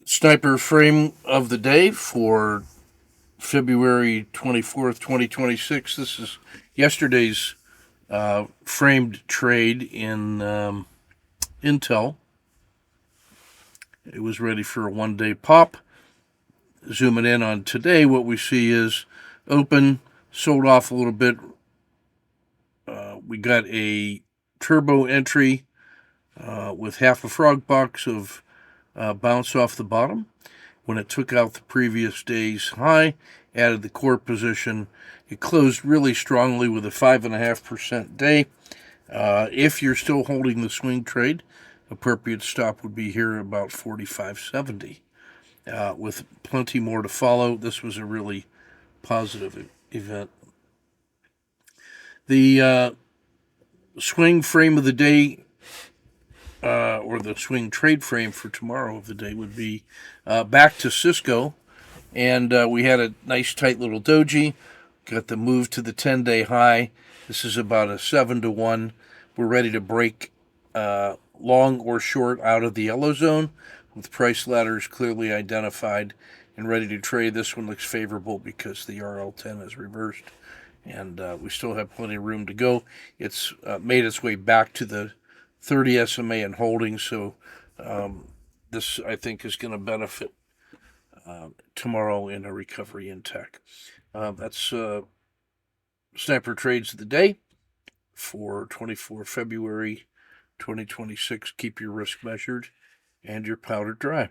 Sniper frame of the day for February 24th, 2026. This is yesterday's framed trade in Intel. It was ready for a 1 day pop. Zooming in on today, what we see is open, sold off a little bit. We got a turbo entry with half a frog box of bounce off the bottom. When it took out the previous day's high, added the core position. It closed really strongly with a 5.5% day. If you're still holding the swing trade, appropriate stop would be here about 45.70. With plenty more to follow, this was a really positive event. The swing frame of the day, or the swing trade frame for tomorrow of the day, would be back to Cisco. And we had a nice tight little doji. Got the move to the 10-day high. This is about a 7-to-1. We're ready to break long or short out of the yellow zone with price ladders clearly identified and ready to trade. This one looks favorable because the RL10 is reversed, and we still have plenty of room to go. It's made its way back to the 30 SMA and holding, so this, I think, is going to benefit tomorrow in a recovery in tech. That's Sniper Trades of the Day for 24 February 2026. Keep your risk measured and your powder dry.